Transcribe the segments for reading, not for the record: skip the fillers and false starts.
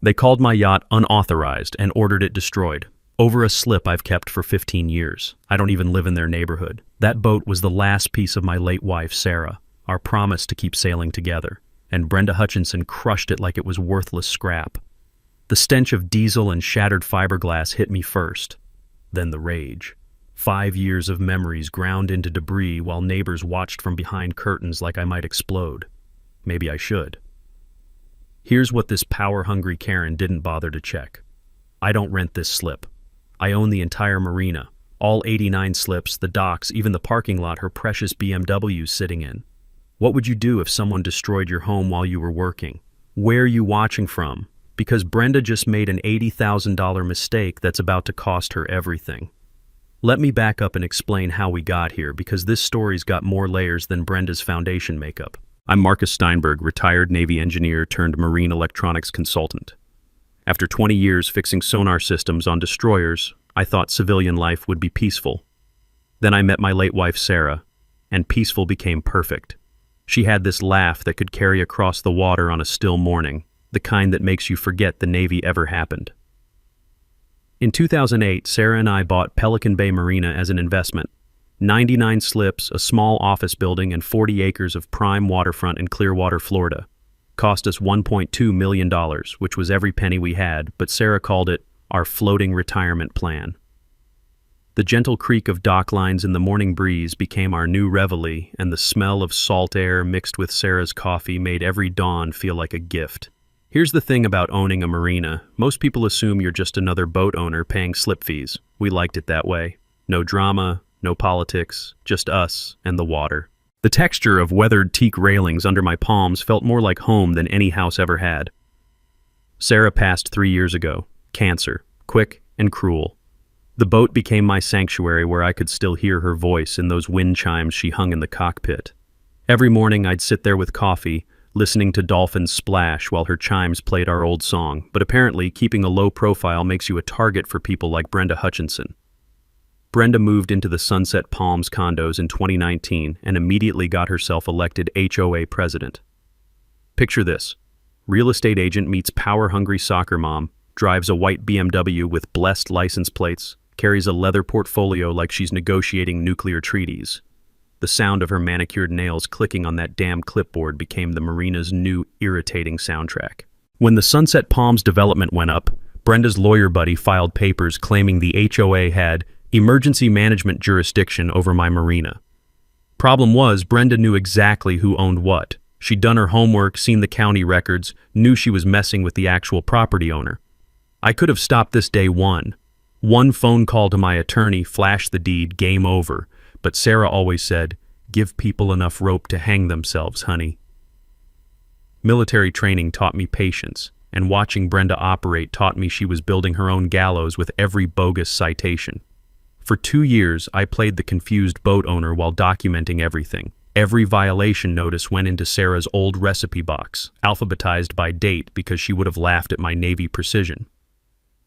They called my yacht unauthorized and ordered it destroyed. Over a slip I've kept for 15 years. I don't even live in their neighborhood. That boat was the last piece of my late wife, Sarah, our promise to keep sailing together. And Brenda Hutchinson crushed it like it was worthless scrap. The stench of diesel and shattered fiberglass hit me first, then the rage. 5 years of memories ground into debris while neighbors watched from behind curtains like I might explode. Maybe I should. Here's what this power-hungry Karen didn't bother to check. I don't rent this slip. I own the entire marina, all 89 slips, the docks, even the parking lot her precious BMW's sitting in. What would you do if someone destroyed your home while you were working? Where are you watching from? Because Brenda just made an $80,000 mistake that's about to cost her everything. Let me back up and explain how we got here, because this story's got more layers than Brenda's foundation makeup. I'm Marcus Steinberg, retired Navy engineer turned marine electronics consultant. After 20 years fixing sonar systems on destroyers, I thought civilian life would be peaceful. Then I met my late wife, Sarah, and peaceful became perfect. She had this laugh that could carry across the water on a still morning, the kind that makes you forget the Navy ever happened. In 2008, Sarah and I bought Pelican Bay Marina as an investment. 99 slips, a small office building, and 40 acres of prime waterfront in Clearwater, Florida. Cost us $1.2 million, which was every penny we had, but Sarah called it our floating retirement plan. The gentle creak of dock lines in the morning breeze became our new reveille, and the smell of salt air mixed with Sarah's coffee made every dawn feel like a gift. Here's the thing about owning a marina. Most people assume you're just another boat owner paying slip fees. We liked it that way. No drama, no politics, just us and the water. The texture of weathered teak railings under my palms felt more like home than any house ever had. Sarah passed 3 years ago. Cancer. Quick and cruel. The boat became my sanctuary where I could still hear her voice in those wind chimes she hung in the cockpit. Every morning I'd sit there with coffee, listening to dolphins splash while her chimes played our old song, but apparently keeping a low profile makes you a target for people like Brenda Hutchinson. Brenda moved into the Sunset Palms condos in 2019 and immediately got herself elected HOA president. Picture this. Real estate agent meets power-hungry soccer mom, drives a white BMW with blessed license plates, carries a leather portfolio like she's negotiating nuclear treaties. The sound of her manicured nails clicking on that damn clipboard became the marina's new irritating soundtrack. When the Sunset Palms development went up, Brenda's lawyer buddy filed papers claiming the HOA had emergency management jurisdiction over my marina. Problem was, Brenda knew exactly who owned what. She'd done her homework, seen the county records, knew she was messing with the actual property owner. I could have stopped this day one. One phone call to my attorney, flash the deed, game over. But Sarah always said, "Give people enough rope to hang themselves, honey." Military training taught me patience, and watching Brenda operate taught me she was building her own gallows with every bogus citation. For 2 years, I played the confused boat owner while documenting everything. Every violation notice went into Sarah's old recipe box, alphabetized by date because she would have laughed at my Navy precision.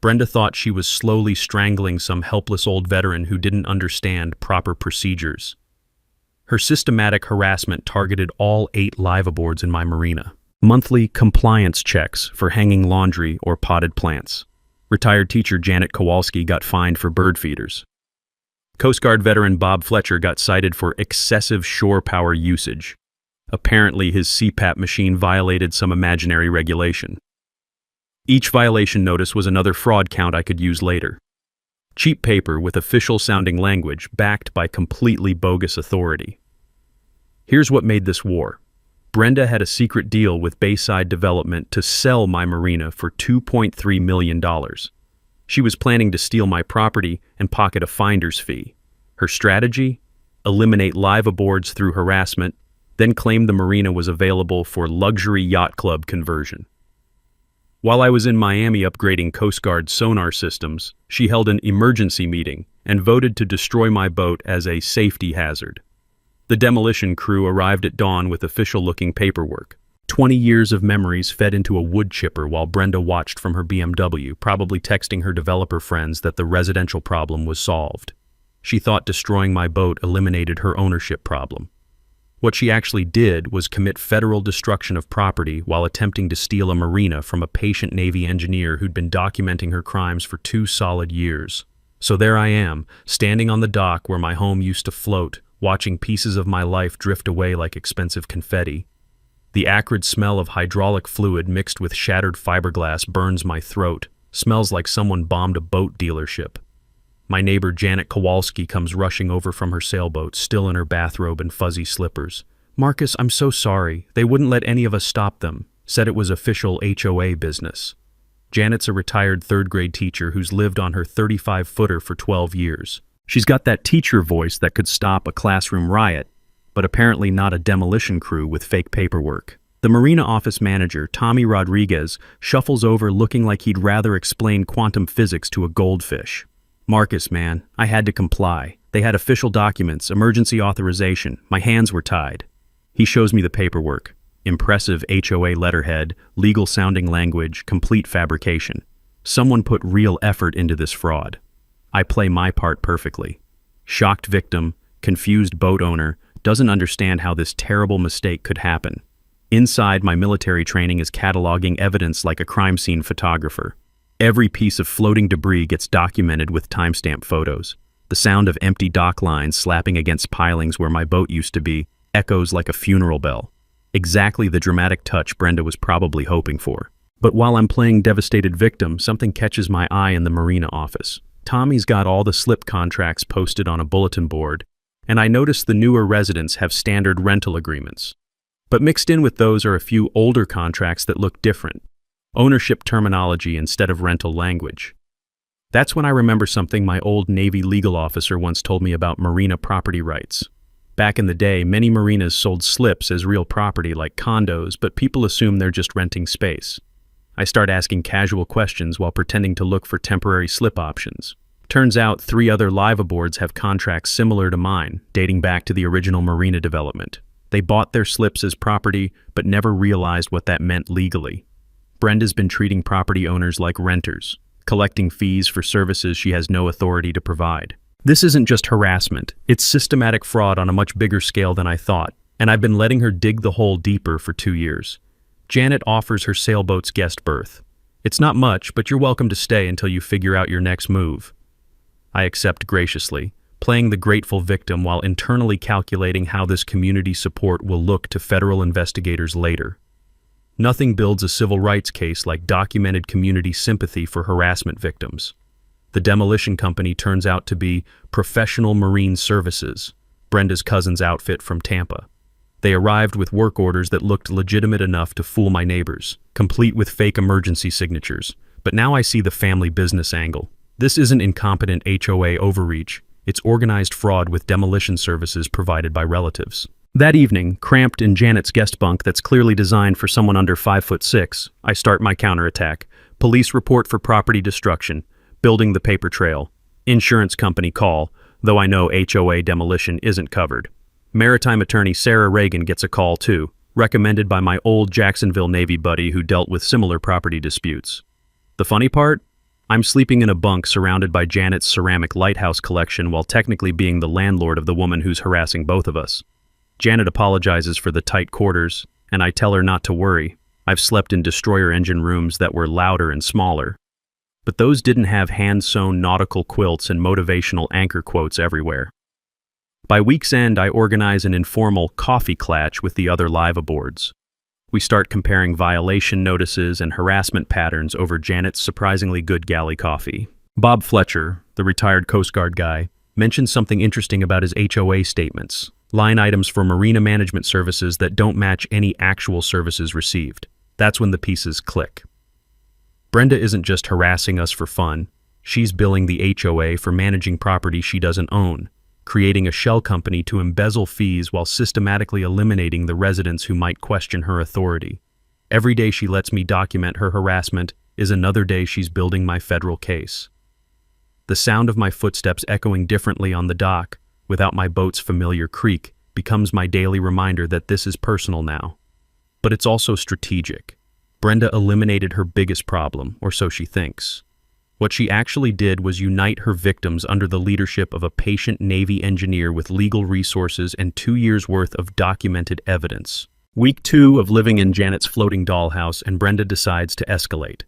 Brenda thought she was slowly strangling some helpless old veteran who didn't understand proper procedures. Her systematic harassment targeted all 8 liveaboards in my marina. Monthly compliance checks for hanging laundry or potted plants. Retired teacher Janet Kowalski got fined for bird feeders. Coast Guard veteran Bob Fletcher got cited for excessive shore power usage. Apparently his CPAP machine violated some imaginary regulation. Each violation notice was another fraud count I could use later. Cheap paper with official-sounding language backed by completely bogus authority. Here's what made this war. Brenda had a secret deal with Bayside Development to sell my marina for $2.3 million. She was planning to steal my property and pocket a finder's fee. Her strategy? Eliminate liveaboards through harassment, then claim the marina was available for luxury yacht club conversion. While I was in Miami upgrading Coast Guard sonar systems, she held an emergency meeting and voted to destroy my boat as a safety hazard. The demolition crew arrived at dawn with official-looking paperwork. 20 years of memories fed into a wood chipper while Brenda watched from her BMW, probably texting her developer friends that the residential problem was solved. She thought destroying my boat eliminated her ownership problem. What she actually did was commit federal destruction of property while attempting to steal a Marina from a patient Navy engineer who'd been documenting her crimes for 2 solid years. So there I am, standing on the dock where my home used to float, watching pieces of my life drift away like expensive confetti. The acrid smell of hydraulic fluid mixed with shattered fiberglass burns my throat, smells like someone bombed a boat dealership. My neighbor Janet Kowalski comes rushing over from her sailboat, still in her bathrobe and fuzzy slippers. "Marcus, I'm so sorry. They wouldn't let any of us stop them. Said it was official HOA business." Janet's a retired third-grade teacher who's lived on her 35-footer for 12 years. She's got that teacher voice that could stop a classroom riot, but apparently not a demolition crew with fake paperwork. The Marina office manager, Tommy Rodriguez, shuffles over looking like he'd rather explain quantum physics to a goldfish. "Marcus, man, I had to comply. They had official documents, emergency authorization. My hands were tied." He shows me the paperwork. Impressive HOA letterhead, legal-sounding language, complete fabrication. Someone put real effort into this fraud. I play my part perfectly. Shocked victim, confused boat owner, doesn't understand how this terrible mistake could happen. Inside, my military training is cataloging evidence like a crime scene photographer. Every piece of floating debris gets documented with timestamp photos. The sound of empty dock lines slapping against pilings where my boat used to be echoes like a funeral bell. Exactly the dramatic touch Brenda was probably hoping for. But while I'm playing devastated victim, something catches my eye in the Marina office. Tommy's got all the slip contracts posted on a bulletin board, and I notice the newer residents have standard rental agreements. But mixed in with those are a few older contracts that look different. Ownership terminology instead of rental language. That's when I remember something my old Navy legal officer once told me about Marina property rights. Back in the day, many marinas sold slips as real property like condos, but people assume they're just renting space. I start asking casual questions while pretending to look for temporary slip options. Turns out 3 other live aboards have contracts similar to mine, dating back to the original Marina development. They bought their slips as property, but never realized what that meant legally. Brenda's been treating property owners like renters, collecting fees for services she has no authority to provide. This isn't just harassment, it's systematic fraud on a much bigger scale than I thought, and I've been letting her dig the hole deeper for 2 years. Janet offers her sailboat's guest berth. "It's not much, but you're welcome to stay until you figure out your next move." I accept graciously, playing the grateful victim while internally calculating how this community support will look to federal investigators later. Nothing builds a civil rights case like documented community sympathy for harassment victims. The demolition company turns out to be Professional Marine Services, Brenda's cousin's outfit from Tampa. They arrived with work orders that looked legitimate enough to fool my neighbors, complete with fake emergency signatures. But now I see the family business angle. This isn't incompetent HOA overreach, it's organized fraud with demolition services provided by relatives. That evening, cramped in Janet's guest bunk that's clearly designed for someone under 5'6", I start my counterattack. Police report for property destruction, building the paper trail. Insurance company call, though I know HOA demolition isn't covered. Maritime attorney Sarah Reagan gets a call too, recommended by my old Jacksonville Navy buddy who dealt with similar property disputes. The funny part? I'm sleeping in a bunk surrounded by Janet's ceramic lighthouse collection while technically being the landlord of the woman who's harassing both of us. Janet apologizes for the tight quarters, and I tell her not to worry. I've slept in destroyer engine rooms that were louder and smaller. But those didn't have hand-sewn nautical quilts and motivational anchor quotes everywhere. By week's end, I organize an informal coffee clatch with the other live aboards. We start comparing violation notices and harassment patterns over Janet's surprisingly good galley coffee. Bob Fletcher, the retired Coast Guard guy, mentions something interesting about his HOA statements. Line items for marina management services that don't match any actual services received. That's when the pieces click. Brenda isn't just harassing us for fun. She's billing the HOA for managing property she doesn't own, creating a shell company to embezzle fees while systematically eliminating the residents who might question her authority. Every day she lets me document her harassment is another day she's building my federal case. The sound of my footsteps echoing differently on the dock, without my boat's familiar creak, becomes my daily reminder that this is personal now. But it's also strategic. Brenda eliminated her biggest problem, or so she thinks. What she actually did was unite her victims under the leadership of a patient Navy engineer with legal resources and 2 years' worth of documented evidence. Week 2 of living in Janet's floating dollhouse, and Brenda decides to escalate.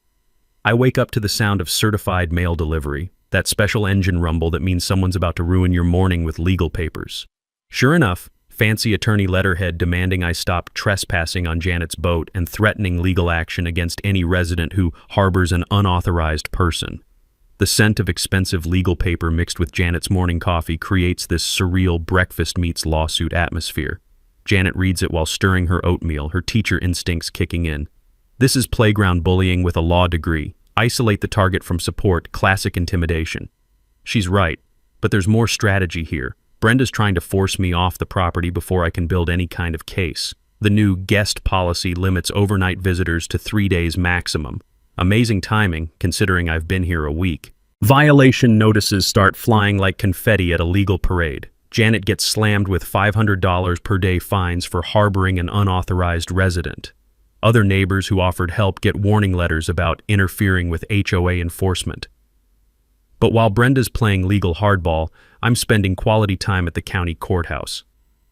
I wake up to the sound of certified mail delivery, that special engine rumble that means someone's about to ruin your morning with legal papers. Sure enough, fancy attorney letterhead demanding I stop trespassing on Janet's boat and threatening legal action against any resident who harbors an unauthorized person. The scent of expensive legal paper mixed with Janet's morning coffee creates this surreal breakfast meets lawsuit atmosphere. Janet reads it while stirring her oatmeal, her teacher instincts kicking in. This is playground bullying with a law degree. Isolate the target from support, classic intimidation. She's right, but there's more strategy here. Brenda's trying to force me off the property before I can build any kind of case. The new guest policy limits overnight visitors to 3 days maximum. Amazing timing, considering I've been here a week. Violation notices start flying like confetti at a legal parade. Janet gets slammed with $500 per day fines for harboring an unauthorized resident. Other neighbors who offered help get warning letters about interfering with HOA enforcement. But while Brenda's playing legal hardball, I'm spending quality time at the county courthouse.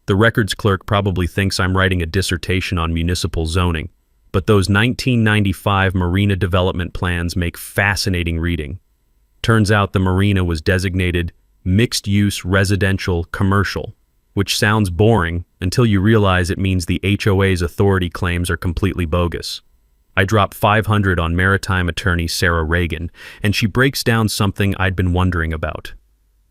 The records clerk probably thinks I'm writing a dissertation on municipal zoning, but those 1995 Marina development plans make fascinating reading. Turns out the Marina was designated mixed-use residential commercial, which sounds boring until you realize it means the HOA's authority claims are completely bogus. I drop $500 on maritime attorney Sarah Reagan, and she breaks down something I'd been wondering about.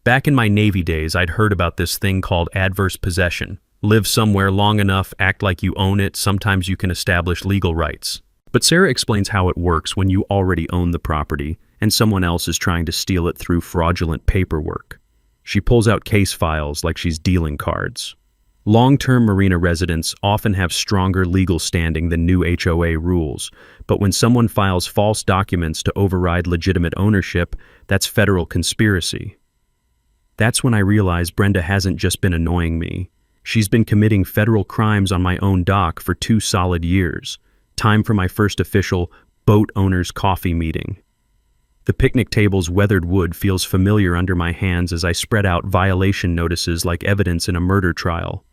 Back in my Navy days, I'd heard about this thing called adverse possession. Live somewhere long enough, act like you own it, sometimes you can establish legal rights. But Sarah explains how it works when you already own the property and someone else is trying to steal it through fraudulent paperwork. She pulls out case files like she's dealing cards. Long-term Marina residents often have stronger legal standing than new HOA rules, but when someone files false documents to override legitimate ownership, that's federal conspiracy. That's when I realize Brenda hasn't just been annoying me. She's been committing federal crimes on my own dock for 2 solid years. Time for my first official boat owners' coffee meeting. The picnic table's weathered wood feels familiar under my hands as I spread out violation notices like evidence in a murder trial.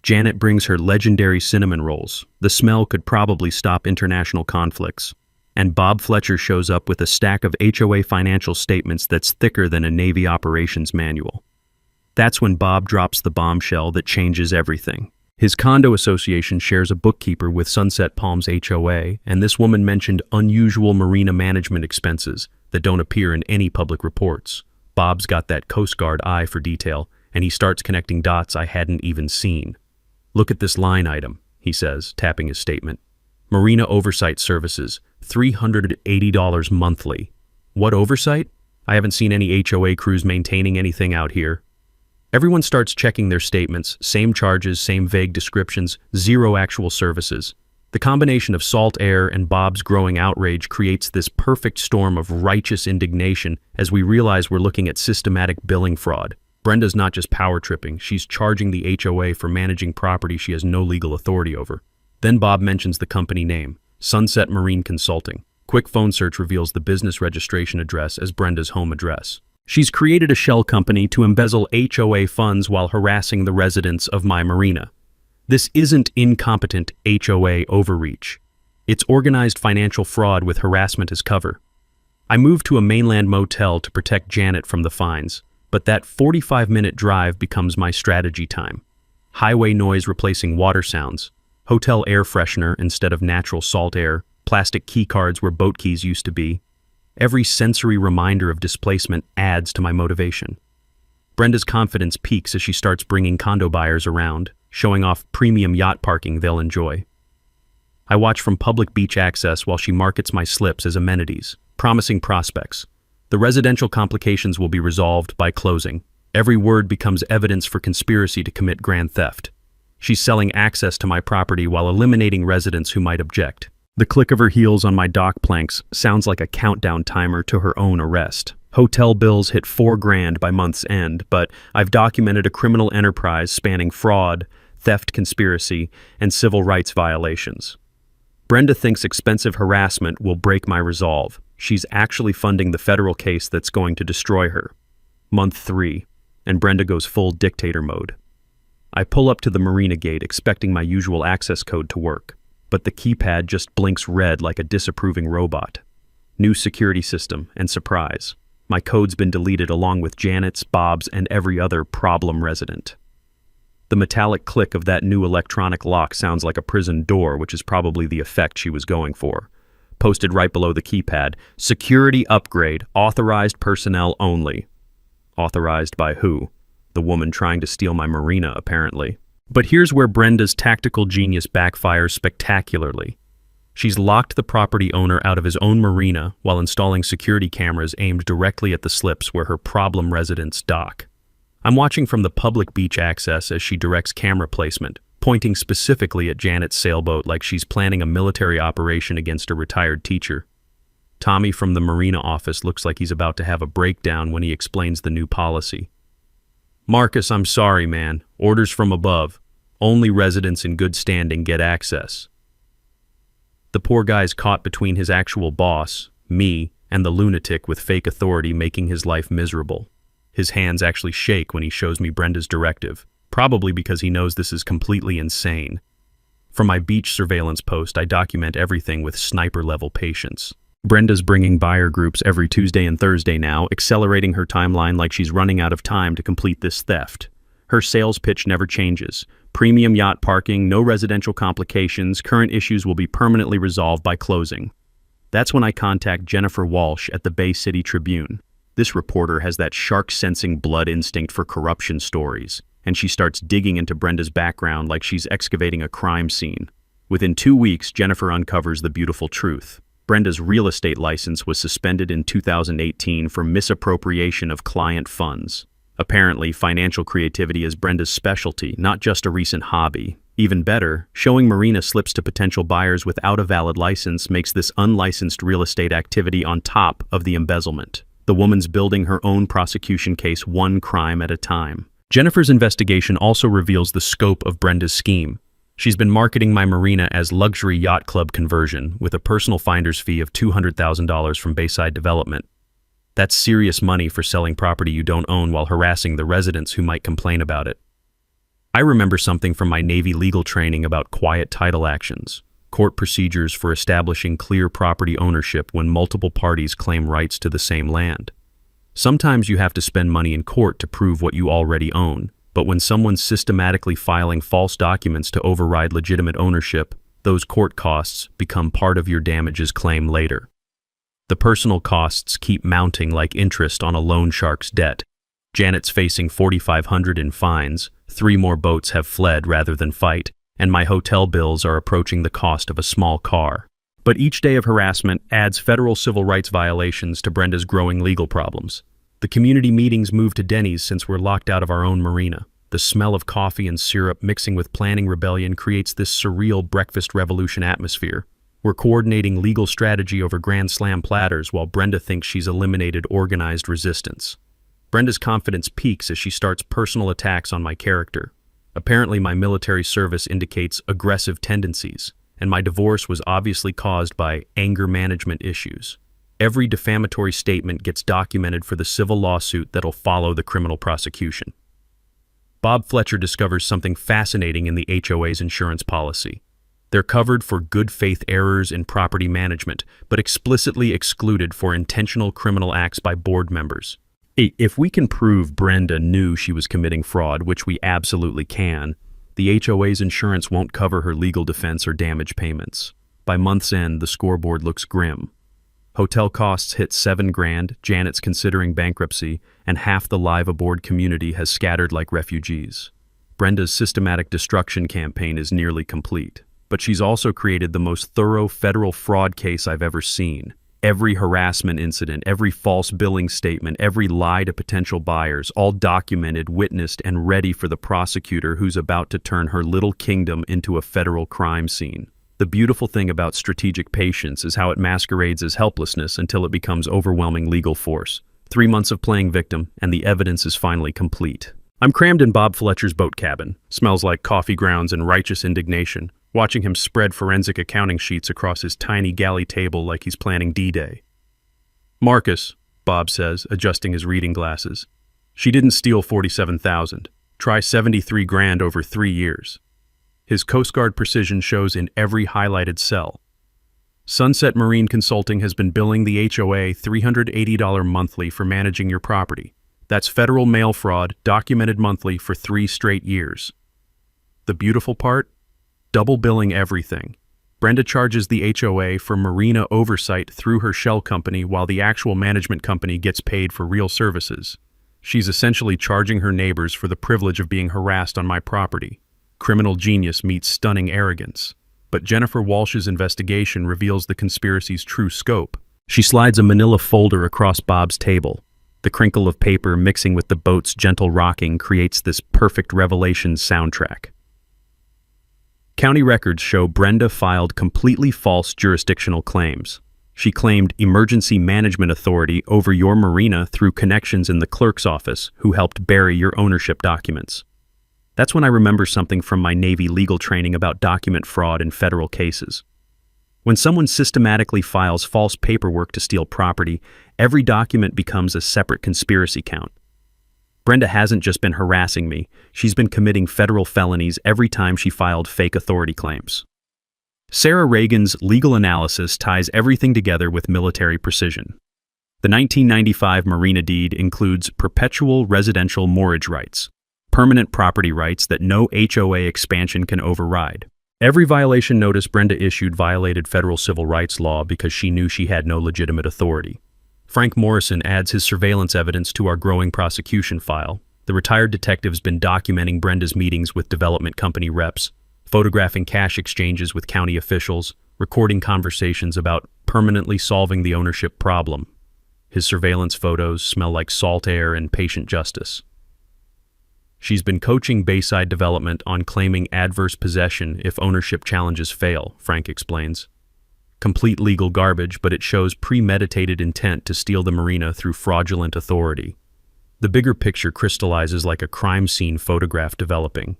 Janet brings her legendary cinnamon rolls. The smell could probably stop international conflicts. And Bob Fletcher shows up with a stack of HOA financial statements that's thicker than a Navy operations manual. That's when Bob drops the bombshell that changes everything. His condo association shares a bookkeeper with Sunset Palms HOA, and this woman mentioned unusual marina management expenses that don't appear in any public reports. Bob's got that Coast Guard eye for detail, and he starts connecting dots I hadn't even seen. Look at this line item, he says, tapping his statement. Marina Oversight Services, $380 monthly. What oversight? I haven't seen any HOA crews maintaining anything out here. Everyone starts checking their statements, same charges, same vague descriptions, zero actual services. The combination of salt air and Bob's growing outrage creates this perfect storm of righteous indignation as we realize we're looking at systematic billing fraud. Brenda's not just power tripping, she's charging the HOA for managing property she has no legal authority over. Then Bob mentions the company name, Sunset Marine Consulting. Quick phone search reveals the business registration address as Brenda's home address. She's created a shell company to embezzle HOA funds while harassing the residents of my marina. This isn't incompetent HOA overreach. It's organized financial fraud with harassment as cover. I moved to a mainland motel to protect Janet from the fines, but that 45-minute drive becomes my strategy time. Highway noise replacing water sounds, hotel air freshener instead of natural salt air, plastic key cards where boat keys used to be. Every sensory reminder of displacement adds to my motivation. Brenda's confidence peaks as she starts bringing condo buyers around, showing off premium yacht parking they'll enjoy. I watch from public beach access while she markets my slips as amenities, promising prospects. The residential complications will be resolved by closing. Every word becomes evidence for conspiracy to commit grand theft. She's selling access to my property while eliminating residents who might object. The click of her heels on my dock planks sounds like a countdown timer to her own arrest. Hotel bills hit $4,000 by month's end, but I've documented a criminal enterprise spanning fraud, theft conspiracy, and civil rights violations. Brenda thinks expensive harassment will break my resolve. She's actually funding the federal case that's going to destroy her. Month 3, and Brenda goes full dictator mode. I pull up to the Marina gate expecting my usual access code to work, but the keypad just blinks red like a disapproving robot. New security system, and surprise, my code's been deleted along with Janet's, Bob's, and every other problem resident. The metallic click of that new electronic lock sounds like a prison door, which is probably the effect she was going for. Posted right below the keypad, security upgrade, authorized personnel only. Authorized by who? The woman trying to steal my Marina, apparently. But here's where Brenda's tactical genius backfires spectacularly. She's locked the property owner out of his own Marina while installing security cameras aimed directly at the slips where her problem residents dock. I'm watching from the public beach access as she directs camera placement, pointing specifically at Janet's sailboat like she's planning a military operation against a retired teacher. Tommy from the Marina office looks like he's about to have a breakdown when he explains the new policy. Marcus, I'm sorry, man. Orders from above. Only residents in good standing get access. The poor guy's caught between his actual boss, me, and the lunatic with fake authority making his life miserable. His hands actually shake when he shows me Brenda's directive, probably because he knows this is completely insane. From my beach surveillance post, I document everything with sniper-level patience. Brenda's bringing buyer groups every Tuesday and Thursday now, accelerating her timeline like she's running out of time to complete this theft. Her sales pitch never changes. Premium yacht parking, no residential complications, current issues will be permanently resolved by closing. That's when I contact Jennifer Walsh at the Bay City Tribune. This reporter has that shark-sensing blood instinct for corruption stories, and she starts digging into Brenda's background like she's excavating a crime scene. Within 2 weeks, Jennifer uncovers the beautiful truth. Brenda's real estate license was suspended in 2018 for misappropriation of client funds. Apparently, financial creativity is Brenda's specialty, not just a recent hobby. Even better, showing Marina slips to potential buyers without a valid license makes this unlicensed real estate activity on top of the embezzlement. The woman's building her own prosecution case one crime at a time. Jennifer's investigation also reveals the scope of Brenda's scheme. She's been marketing my Marina as luxury yacht club conversion with a personal finder's fee of $200,000 from Bayside Development. That's serious money for selling property you don't own while harassing the residents who might complain about it. I remember something from my Navy legal training about quiet title actions, court procedures for establishing clear property ownership when multiple parties claim rights to the same land. Sometimes you have to spend money in court to prove what you already own, but when someone's systematically filing false documents to override legitimate ownership, those court costs become part of your damages claim later. The personal costs keep mounting like interest on a loan shark's debt. Janet's facing $4,500 in fines, 3 more boats have fled rather than fight, and my hotel bills are approaching the cost of a small car. But each day of harassment adds federal civil rights violations to Brenda's growing legal problems. The community meetings move to Denny's since we're locked out of our own Marina. The smell of coffee and syrup mixing with planning rebellion creates this surreal breakfast revolution atmosphere. We're coordinating legal strategy over Grand Slam platters while Brenda thinks she's eliminated organized resistance. Brenda's confidence peaks as she starts personal attacks on my character. Apparently my military service indicates aggressive tendencies, and my divorce was obviously caused by anger management issues. Every defamatory statement gets documented for the civil lawsuit that'll follow the criminal prosecution. Bob Fletcher discovers something fascinating in the HOA's insurance policy. They're covered for good faith errors in property management, but explicitly excluded for intentional criminal acts by board members. If we can prove Brenda knew she was committing fraud, which we absolutely can, the HOA's insurance won't cover her legal defense or damage payments. By month's end, the scoreboard looks grim. Hotel costs hit $7,000, Janet's considering bankruptcy, and half the live aboard community has scattered like refugees. Brenda's systematic destruction campaign is nearly complete, but she's also created the most thorough federal fraud case I've ever seen. Every harassment incident, every false billing statement, every lie to potential buyers, all documented, witnessed, and ready for the prosecutor who's about to turn her little kingdom into a federal crime scene. The beautiful thing about strategic patience is how it masquerades as helplessness until it becomes overwhelming legal force. 3 months of playing victim, and the evidence is finally complete. I'm crammed in Bob Fletcher's boat cabin. Smells like coffee grounds and righteous indignation, watching him spread forensic accounting sheets across his tiny galley table like he's planning D-Day. Marcus, Bob says, adjusting his reading glasses. She didn't steal 47,000. Try 73 grand over 3 years. His Coast Guard precision shows in every highlighted cell. Sunset Marine Consulting has been billing the HOA $380 monthly for managing your property. That's federal mail fraud, documented monthly for 3 straight years. The beautiful part? Double billing everything. Brenda charges the HOA for Marina oversight through her shell company while the actual management company gets paid for real services. She's essentially charging her neighbors for the privilege of being harassed on my property. Criminal genius meets stunning arrogance. But Jennifer Walsh's investigation reveals the conspiracy's true scope. She slides a manila folder across Bob's table. The crinkle of paper mixing with the boat's gentle rocking creates this perfect revelation soundtrack. County records show Brenda filed completely false jurisdictional claims. She claimed emergency management authority over your marina through connections in the clerk's office who helped bury your ownership documents. That's when I remember something from my Navy legal training about document fraud in federal cases. When someone systematically files false paperwork to steal property, every document becomes a separate conspiracy count. Brenda hasn't just been harassing me, she's been committing federal felonies every time she filed fake authority claims. Sarah Reagan's legal analysis ties everything together with military precision. The 1995 Marina deed includes perpetual residential moorage rights, permanent property rights that no HOA expansion can override. Every violation notice Brenda issued violated federal civil rights law because she knew she had no legitimate authority. Frank Morrison adds his surveillance evidence to our growing prosecution file. The retired detective's been documenting Brenda's meetings with development company reps, photographing cash exchanges with county officials, recording conversations about permanently solving the ownership problem. His surveillance photos smell like salt air and patient justice. She's been coaching Bayside Development on claiming adverse possession if ownership challenges fail, Frank explains. Complete legal garbage, but it shows premeditated intent to steal the marina through fraudulent authority. The bigger picture crystallizes like a crime scene photograph developing.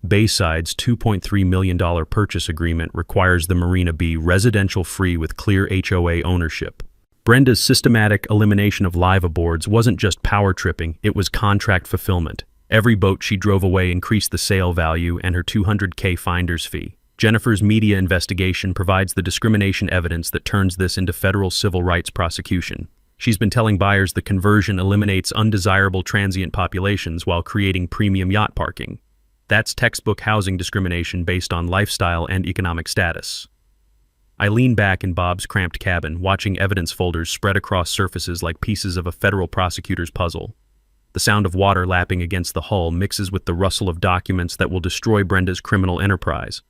Bayside's $2.3 million purchase agreement requires the marina be residential-free with clear HOA ownership. Brenda's systematic elimination of live aboards wasn't just power tripping, it was contract fulfillment. Every boat she drove away increased the sale value and her $200K finder's fee. Jennifer's media investigation provides the discrimination evidence that turns this into federal civil rights prosecution. She's been telling buyers the conversion eliminates undesirable transient populations while creating premium yacht parking. That's textbook housing discrimination based on lifestyle and economic status. I lean back in Bob's cramped cabin, watching evidence folders spread across surfaces like pieces of a federal prosecutor's puzzle. The sound of water lapping against the hull mixes with the rustle of documents that will destroy Brenda's criminal enterprise.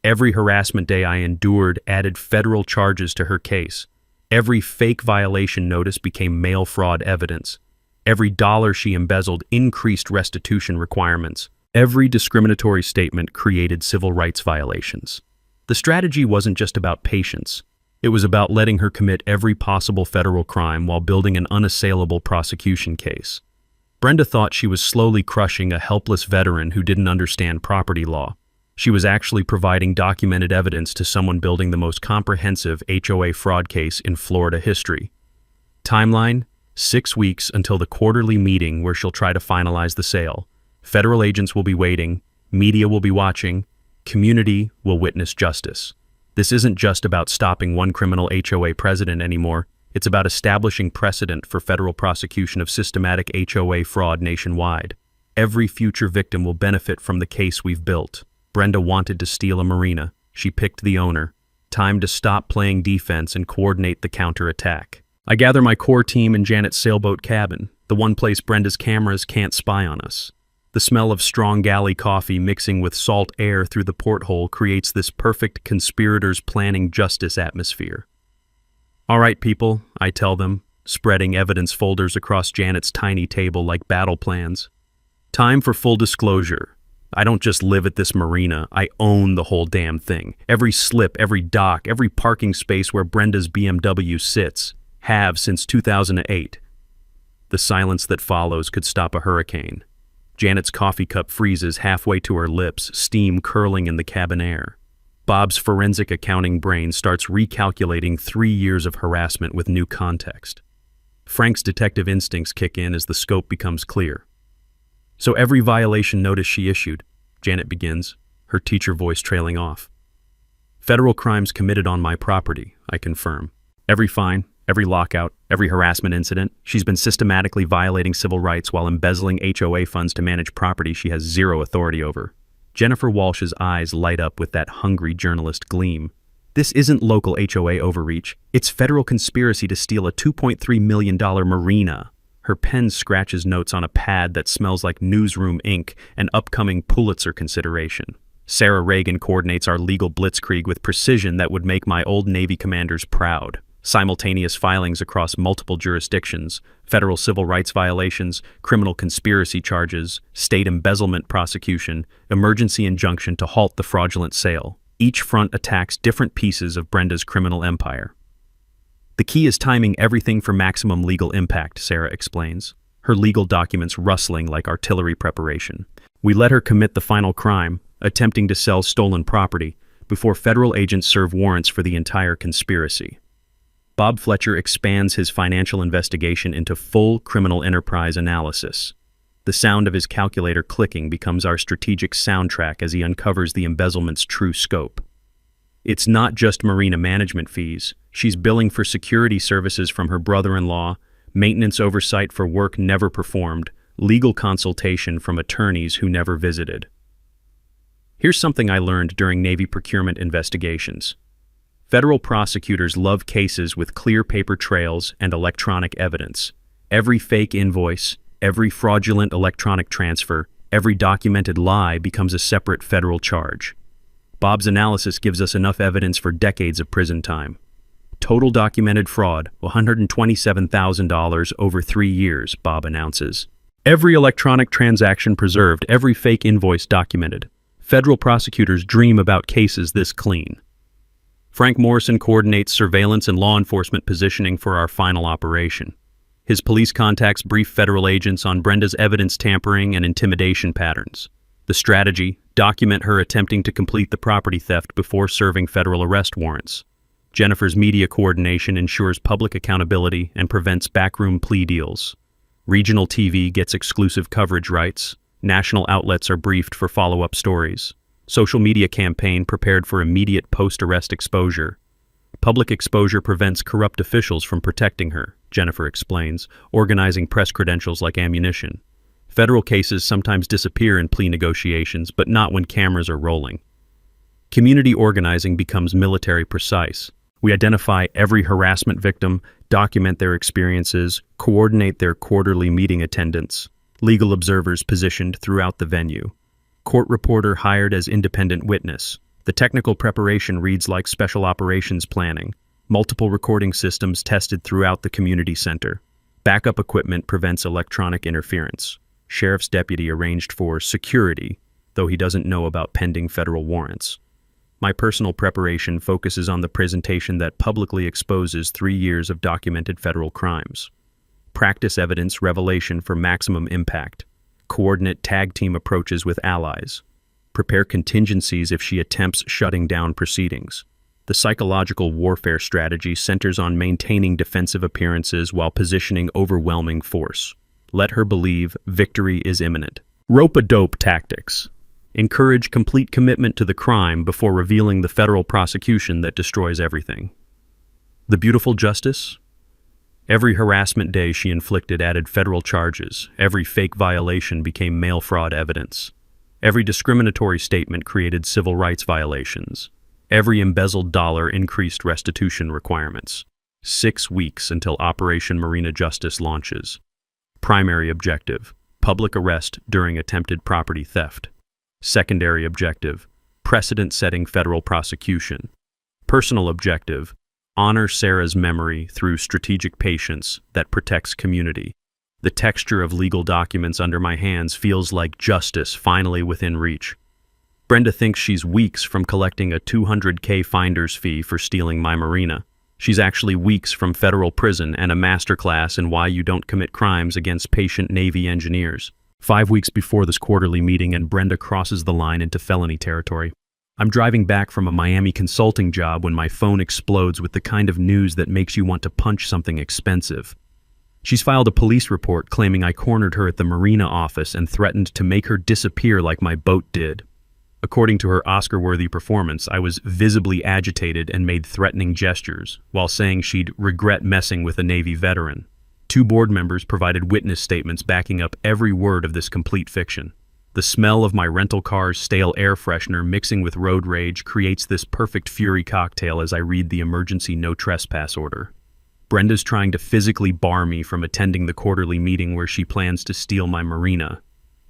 Every harassment day I endured added federal charges to her case. Every fake violation notice became mail fraud evidence. Every dollar she embezzled increased restitution requirements. Every discriminatory statement created civil rights violations. The strategy wasn't just about patience. It was about letting her commit every possible federal crime while building an unassailable prosecution case. Brenda thought she was slowly crushing a helpless veteran who didn't understand property law. She was actually providing documented evidence to someone building the most comprehensive HOA fraud case in Florida history. Timeline: 6 weeks until the quarterly meeting where she'll try to finalize the sale. Federal agents will be waiting, media will be watching, community will witness justice. This isn't just about stopping one criminal HOA president anymore, it's about establishing precedent for federal prosecution of systematic HOA fraud nationwide. Every future victim will benefit from the case we've built. Brenda wanted to steal a marina. She picked the owner. Time to stop playing defense and coordinate the counterattack. I gather my core team in Janet's sailboat cabin, the one place Brenda's cameras can't spy on us. The smell of strong galley coffee mixing with salt air through the porthole creates this perfect conspirators planning justice atmosphere. All right, people, I tell them, spreading evidence folders across Janet's tiny table like battle plans. Time for full disclosure. I don't just live at this marina, I own the whole damn thing. Every slip, every dock, every parking space where Brenda's BMW sits, have since 2008. The silence that follows could stop a hurricane. Janet's coffee cup freezes halfway to her lips, steam curling in the cabin air. Bob's forensic accounting brain starts recalculating 3 years of harassment with new context. Frank's detective instincts kick in as the scope becomes clear. So every violation notice she issued, Janet begins, her teacher voice trailing off. Federal crimes committed on my property, I confirm. Every fine, every lockout, every harassment incident, she's been systematically violating civil rights while embezzling HOA funds to manage property she has zero authority over. Jennifer Walsh's eyes light up with that hungry journalist gleam. This isn't local HOA overreach. It's federal conspiracy to steal a $2.3 million Marina. Her pen scratches notes on a pad that smells like newsroom ink and upcoming Pulitzer consideration. Sarah Reagan coordinates our legal blitzkrieg with precision that would make my old Navy commanders proud. Simultaneous filings across multiple jurisdictions, federal civil rights violations, criminal conspiracy charges, state embezzlement prosecution, emergency injunction to halt the fraudulent sale. Each front attacks different pieces of Brenda's criminal empire. The key is timing everything for maximum legal impact, Sarah explains, her legal documents rustling like artillery preparation. We let her commit the final crime, attempting to sell stolen property, before federal agents serve warrants for the entire conspiracy. Bob Fletcher expands his financial investigation into full criminal enterprise analysis. The sound of his calculator clicking becomes our strategic soundtrack as he uncovers the embezzlement's true scope. It's not just Marina management fees. She's billing for security services from her brother-in-law, maintenance oversight for work never performed, legal consultation from attorneys who never visited. Here's something I learned during Navy procurement investigations. Federal prosecutors love cases with clear paper trails and electronic evidence. Every fake invoice, every fraudulent electronic transfer, every documented lie becomes a separate federal charge. Bob's analysis gives us enough evidence for decades of prison time. Total documented fraud, $127,000 over 3 years, Bob announces. Every electronic transaction preserved, every fake invoice documented. Federal prosecutors dream about cases this clean. Frank Morrison coordinates surveillance and law enforcement positioning for our final operation. His police contacts brief federal agents on Brenda's evidence tampering and intimidation patterns. The strategy: document her attempting to complete the property theft before serving federal arrest warrants. Jennifer's media coordination ensures public accountability and prevents backroom plea deals. Regional TV gets exclusive coverage rights. National outlets are briefed for follow-up stories. Social media campaign prepared for immediate post-arrest exposure. Public exposure prevents corrupt officials from protecting her, Jennifer explains, organizing press credentials like ammunition. Federal cases sometimes disappear in plea negotiations, but not when cameras are rolling. Community organizing becomes military precise. We identify every harassment victim, document their experiences, coordinate their quarterly meeting attendance. Legal observers positioned throughout the venue. Court reporter hired as independent witness. The technical preparation reads like special operations planning. Multiple recording systems tested throughout the community center. Backup equipment prevents electronic interference. Sheriff's deputy arranged for security, though he doesn't know about pending federal warrants. My personal preparation focuses on the presentation that publicly exposes 3 years of documented federal crimes. Practice evidence revelation for maximum impact. Coordinate tag team approaches with allies. Prepare contingencies if she attempts shutting down proceedings. The psychological warfare strategy centers on maintaining defensive appearances while positioning overwhelming force. Let her believe victory is imminent. Rope-a-dope tactics. Encourage complete commitment to the crime before revealing the federal prosecution that destroys everything. The beautiful justice? Every harassment day she inflicted added federal charges. Every fake violation became mail fraud evidence. Every discriminatory statement created civil rights violations. Every embezzled dollar increased restitution requirements. 6 weeks until Operation Marina Justice launches. Primary objective: public arrest during attempted property theft. Secondary objective: precedent-setting federal prosecution. Personal objective: honor Sarah's memory through strategic patience that protects community. The texture of legal documents under my hands feels like justice finally within reach. Brenda thinks she's weeks from collecting a $200K finder's fee for stealing my Marina. She's actually weeks from federal prison and a masterclass in why you don't commit crimes against patient Navy engineers. 5 weeks before this quarterly meeting, and Brenda crosses the line into felony territory. I'm driving back from a Miami consulting job when my phone explodes with the kind of news that makes you want to punch something expensive. She's filed a police report claiming I cornered her at the Marina office and threatened to make her disappear like my boat did. According to her Oscar-worthy performance, I was visibly agitated and made threatening gestures, while saying she'd regret messing with a Navy veteran. 2 board members provided witness statements backing up every word of this complete fiction. The smell of my rental car's stale air freshener mixing with road rage creates this perfect fury cocktail as I read the emergency no trespass order. Brenda's trying to physically bar me from attending the quarterly meeting where she plans to steal my Marina.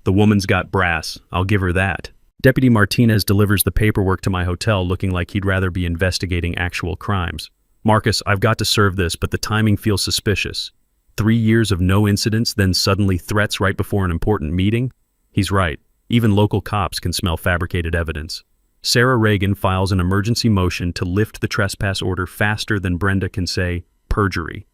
The woman's got brass, I'll give her that. Deputy Martinez delivers the paperwork to my hotel looking like he'd rather be investigating actual crimes. Marcus, I've got to serve this, but the timing feels suspicious. 3 years of no incidents, then suddenly threats right before an important meeting? He's right. Even local cops can smell fabricated evidence. Sarah Reagan files an emergency motion to lift the trespass order faster than Brenda can say perjury.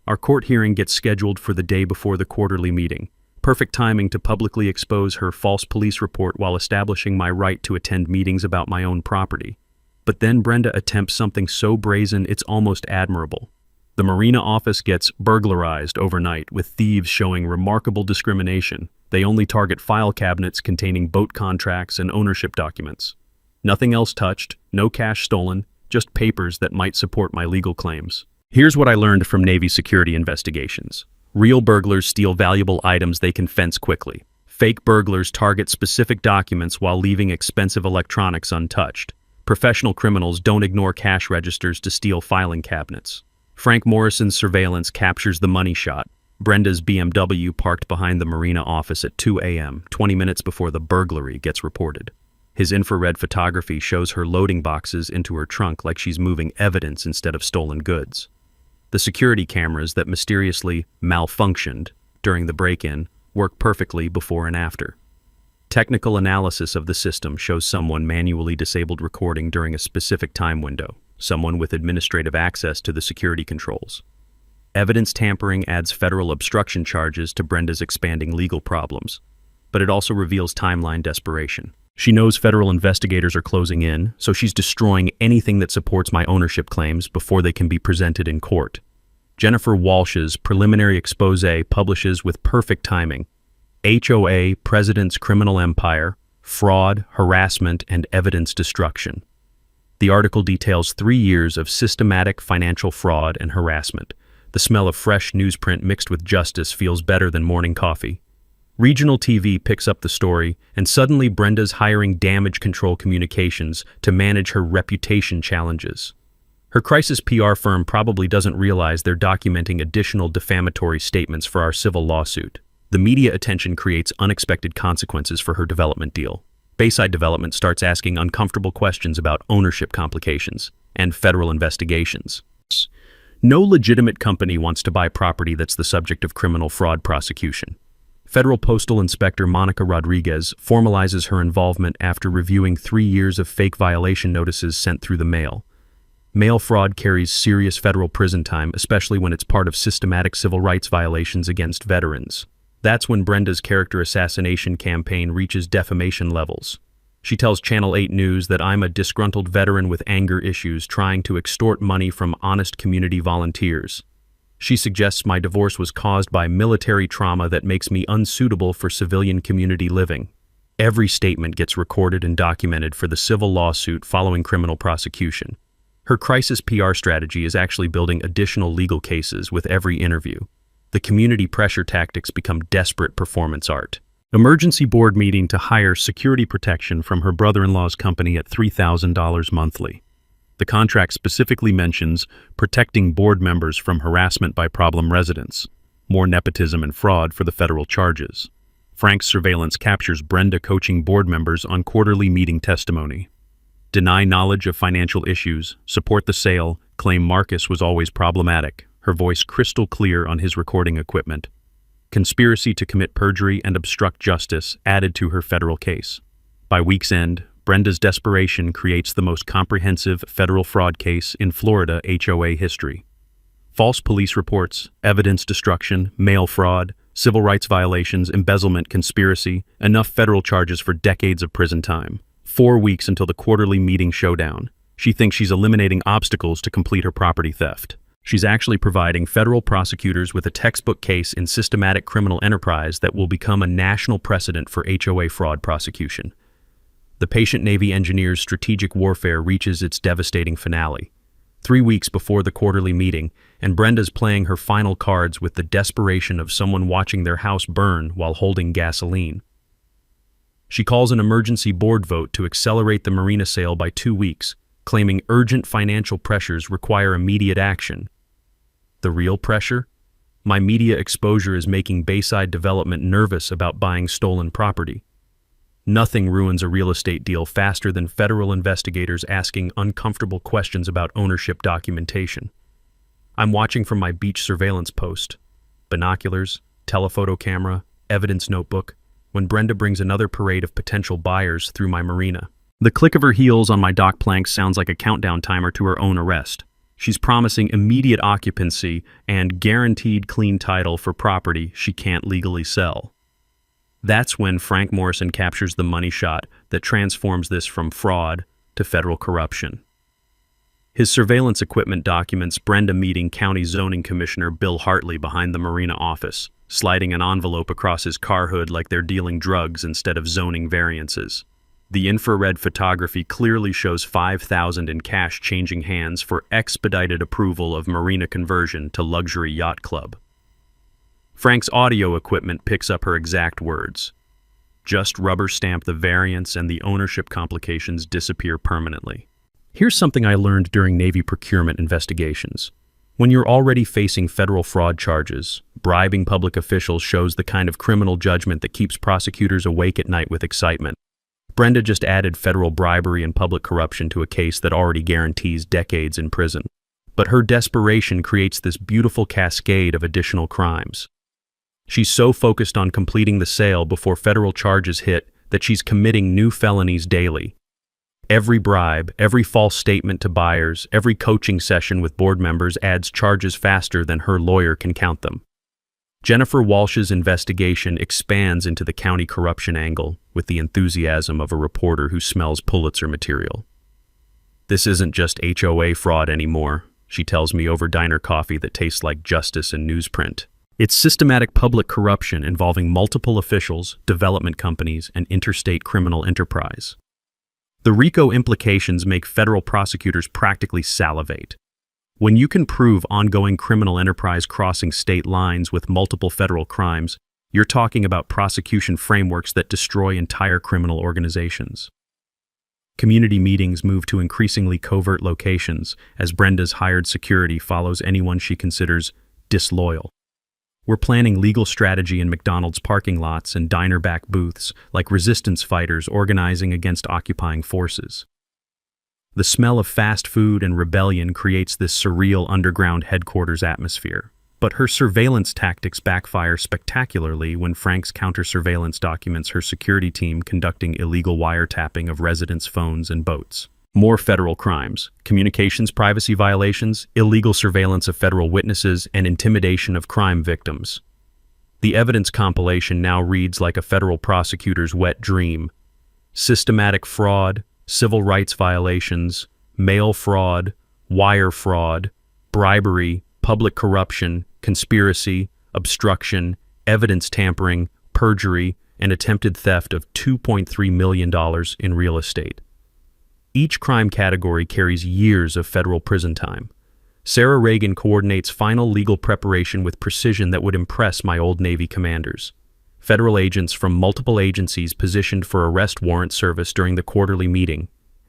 Our court hearing gets scheduled for the day before the quarterly meeting. Perfect timing to publicly expose her false police report while establishing my right to attend meetings about my own property. But then Brenda attempts something so brazen it's almost admirable. The Marina office gets burglarized overnight, with thieves showing remarkable discrimination. They only target file cabinets containing boat contracts and ownership documents. Nothing else touched, no cash stolen, just papers that might support my legal claims. Here's what I learned from Navy security investigations. Real burglars steal valuable items they can fence quickly. Fake burglars target specific documents while leaving expensive electronics untouched. Professional criminals don't ignore cash registers to steal filing cabinets. Frank Morrison's surveillance captures the money shot. Brenda's BMW parked behind the Marina office at 2 a.m., 20 minutes before the burglary gets reported. His infrared photography shows her loading boxes into her trunk like she's moving evidence instead of stolen goods. The security cameras that mysteriously malfunctioned during the break-in work perfectly before and after. Technical analysis of the system shows someone manually disabled recording during a specific time window, someone with administrative access to the security controls. Evidence tampering adds federal obstruction charges to Brenda's expanding legal problems, but it also reveals timeline desperation. She knows federal investigators are closing in, so she's destroying anything that supports my ownership claims before they can be presented in court. Jennifer Walsh's preliminary expose publishes with perfect timing. HOA, President's Criminal Empire, Fraud, Harassment, and Evidence Destruction. The article details 3 years of systematic financial fraud and harassment. The smell of fresh newsprint mixed with justice feels better than morning coffee. Regional TV picks up the story, and suddenly Brenda's hiring damage control communications to manage her reputation challenges. Her crisis PR firm probably doesn't realize they're documenting additional defamatory statements for our civil lawsuit. The media attention creates unexpected consequences for her development deal. Bayside Development starts asking uncomfortable questions about ownership complications and federal investigations. No legitimate company wants to buy property that's the subject of criminal fraud prosecution. Federal Postal Inspector Monica Rodriguez formalizes her involvement after reviewing 3 years of fake violation notices sent through the mail. Mail fraud carries serious federal prison time, especially when it's part of systematic civil rights violations against veterans. That's when Brenda's character assassination campaign reaches defamation levels. She tells Channel 8 News that I'm a disgruntled veteran with anger issues trying to extort money from honest community volunteers. She suggests my divorce was caused by military trauma that makes me unsuitable for civilian community living. Every statement gets recorded and documented for the civil lawsuit following criminal prosecution. Her crisis PR strategy is actually building additional legal cases with every interview. The community pressure tactics become desperate performance art. Emergency board meeting to hire security protection from her brother-in-law's company at $3,000 monthly. The contract specifically mentions protecting board members from harassment by problem residents, more nepotism and fraud for the federal charges. Frank's surveillance captures Brenda coaching board members on quarterly meeting testimony. Deny knowledge of financial issues, support the sale, claim Marcus was always problematic, her voice crystal clear on his recording equipment. Conspiracy to commit perjury and obstruct justice added to her federal case. By week's end, Brenda's desperation creates the most comprehensive federal fraud case in Florida HOA history. False police reports, evidence destruction, mail fraud, civil rights violations, embezzlement, conspiracy, enough federal charges for decades of prison time. 4 weeks until the quarterly meeting showdown. She thinks she's eliminating obstacles to complete her property theft. She's actually providing federal prosecutors with a textbook case in systematic criminal enterprise that will become a national precedent for HOA fraud prosecution. The patient Navy engineer's strategic warfare reaches its devastating finale. 3 weeks before the quarterly meeting, and Brenda's playing her final cards with the desperation of someone watching their house burn while holding gasoline. She calls an emergency board vote to accelerate the Marina sale by 2 weeks, claiming urgent financial pressures require immediate action. The real pressure? My media exposure is making Bayside Development nervous about buying stolen property. Nothing ruins a real estate deal faster than federal investigators asking uncomfortable questions about ownership documentation. I'm watching from my beach surveillance post, binoculars, telephoto camera, evidence notebook, when Brenda brings another parade of potential buyers through my marina. The click of her heels on my dock planks sounds like a countdown timer to her own arrest. She's promising immediate occupancy and guaranteed clean title for property she can't legally sell. That's when Frank Morrison captures the money shot that transforms this from fraud to federal corruption. His surveillance equipment documents Brenda meeting County Zoning Commissioner Bill Hartley behind the Marina office, sliding an envelope across his car hood like they're dealing drugs instead of zoning variances. The infrared photography clearly shows $5,000 in cash changing hands for expedited approval of Marina conversion to luxury yacht club. Frank's audio equipment picks up her exact words. Just rubber stamp the variance and the ownership complications disappear permanently. Here's something I learned during Navy procurement investigations. When you're already facing federal fraud charges, bribing public officials shows the kind of criminal judgment that keeps prosecutors awake at night with excitement. Brenda just added federal bribery and public corruption to a case that already guarantees decades in prison. But her desperation creates this beautiful cascade of additional crimes. She's so focused on completing the sale before federal charges hit that she's committing new felonies daily. Every bribe, every false statement to buyers, every coaching session with board members adds charges faster than her lawyer can count them. Jennifer Walsh's investigation expands into the county corruption angle with the enthusiasm of a reporter who smells Pulitzer material. This isn't just HOA fraud anymore, she tells me over diner coffee that tastes like justice and newsprint. It's systematic public corruption involving multiple officials, development companies, and interstate criminal enterprise. The RICO implications make federal prosecutors practically salivate. When you can prove ongoing criminal enterprise crossing state lines with multiple federal crimes, you're talking about prosecution frameworks that destroy entire criminal organizations. Community meetings move to increasingly covert locations as Brenda's hired security follows anyone she considers disloyal. We're planning legal strategy in McDonald's parking lots and diner back booths like resistance fighters organizing against occupying forces. The smell of fast food and rebellion creates this surreal underground headquarters atmosphere. But her surveillance tactics backfire spectacularly when Frank's counter-surveillance documents her security team conducting illegal wiretapping of residents' phones and boats. More federal crimes, communications privacy violations, illegal surveillance of federal witnesses, and intimidation of crime victims. The evidence compilation now reads like a federal prosecutor's wet dream. Systematic fraud, civil rights violations, mail fraud, wire fraud, bribery, public corruption, conspiracy, obstruction, evidence tampering, perjury, and attempted theft of $2.3 million in real estate. Each crime category carries years of federal prison time. Sarah Reagan coordinates final legal preparation with precision that would impress my old Navy commanders. Federal agents from multiple agencies positioned for arrest warrant service during the quarterly meeting.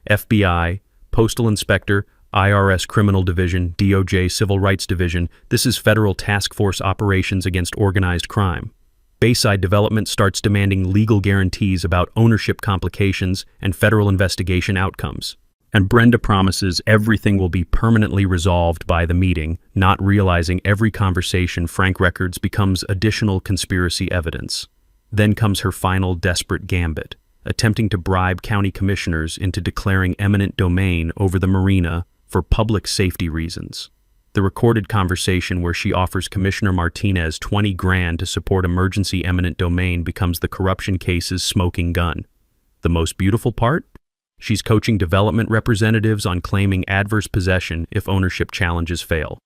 FBI, Postal Inspector, IRS Criminal Division, DOJ Civil Rights Division. This is federal task force operations against organized crime. Bayside Development starts demanding legal guarantees about ownership complications and federal investigation outcomes. And Brenda promises everything will be permanently resolved by the meeting, not realizing every conversation Frank records becomes additional conspiracy evidence. Then comes her final desperate gambit, attempting to bribe county commissioners into declaring eminent domain over the marina for public safety reasons. The recorded conversation where she offers Commissioner Martinez $20,000 to support emergency eminent domain becomes the corruption case's smoking gun. The most beautiful part? She's coaching development representatives on claiming adverse possession if ownership challenges fail.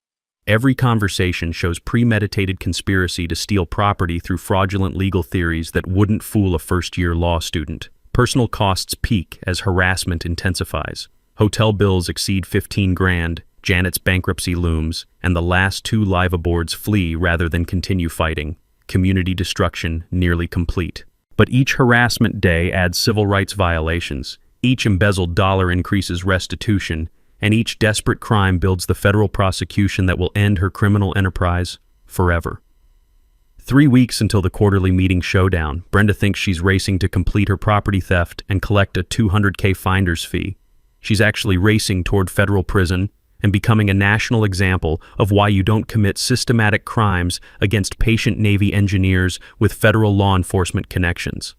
Every conversation shows premeditated conspiracy to steal property through fraudulent legal theories that wouldn't fool a first-year law student. Personal costs peak as harassment intensifies. Hotel bills exceed 15 grand, Janet's bankruptcy looms, and the last 2 live aboards flee rather than continue fighting. Community destruction nearly complete. But each harassment day adds civil rights violations. Each embezzled dollar increases restitution, and each desperate crime builds the federal prosecution that will end her criminal enterprise forever. 3 weeks until the quarterly meeting showdown, Brenda thinks she's racing to complete her property theft and collect a $200K finder's fee. She's actually racing toward federal prison and becoming a national example of why you don't commit systematic crimes against patient Navy engineers with federal law enforcement connections.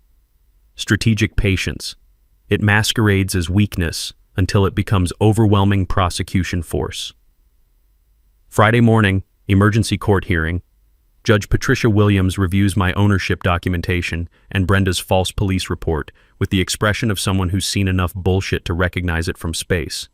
Strategic patience. It masquerades as weakness until it becomes overwhelming prosecution force. Friday morning, emergency court hearing. Judge Patricia Williams reviews my ownership documentation and Brenda's false police report with the expression of someone who's seen enough bullshit to recognize it from space.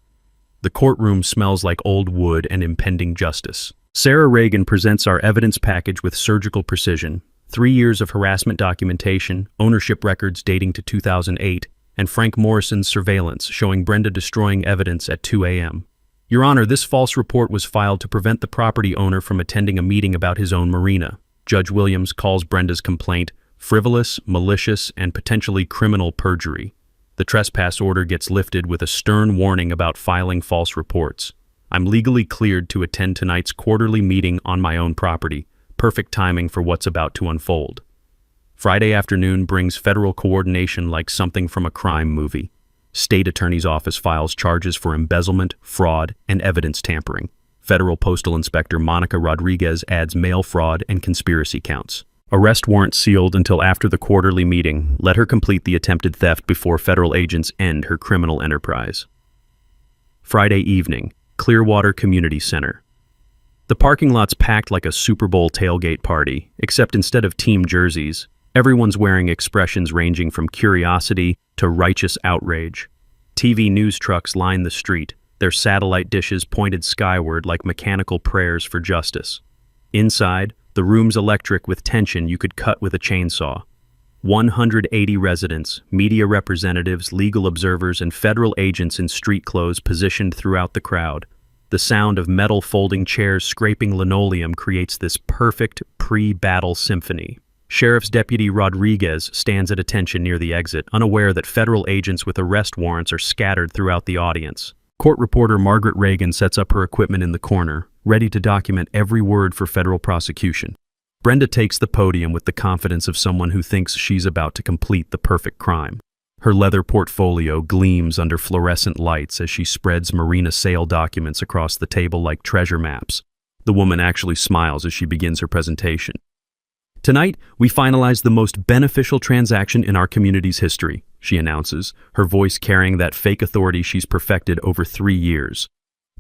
The courtroom smells like old wood and impending justice. Sarah Reagan presents our evidence package with surgical precision. 3 years of harassment documentation, ownership records dating to 2008, and Frank Morrison's surveillance showing Brenda destroying evidence at 2 a.m. Your Honor, this false report was filed to prevent the property owner from attending a meeting about his own marina. Judge Williams calls Brenda's complaint frivolous, malicious, and potentially criminal perjury. The trespass order gets lifted with a stern warning about filing false reports. I'm legally cleared to attend tonight's quarterly meeting on my own property. Perfect timing for what's about to unfold. Friday afternoon brings federal coordination like something from a crime movie. State Attorney's Office files charges for embezzlement, fraud, and evidence tampering. Federal Postal Inspector Monica Rodriguez adds mail fraud and conspiracy counts. Arrest warrant sealed until after the quarterly meeting. Let her complete the attempted theft before federal agents end her criminal enterprise. Friday evening, Clearwater Community Center. The parking lot's packed like a Super Bowl tailgate party, except instead of team jerseys, everyone's wearing expressions ranging from curiosity to righteous outrage. TV news trucks line the street, their satellite dishes pointed skyward like mechanical prayers for justice. Inside, the room's electric with tension you could cut with a chainsaw. 180 residents, media representatives, legal observers, and federal agents in street clothes positioned throughout the crowd. The sound of metal folding chairs scraping linoleum creates this perfect pre-battle symphony. Sheriff's Deputy Rodriguez stands at attention near the exit, unaware that federal agents with arrest warrants are scattered throughout the audience. Court reporter Margaret Reagan sets up her equipment in the corner, ready to document every word for federal prosecution. Brenda takes the podium with the confidence of someone who thinks she's about to complete the perfect crime. Her leather portfolio gleams under fluorescent lights as she spreads Marina sale documents across the table like treasure maps. The woman actually smiles as she begins her presentation. Tonight, we finalize the most beneficial transaction in our community's history, she announces, her voice carrying that fake authority she's perfected over 3 years.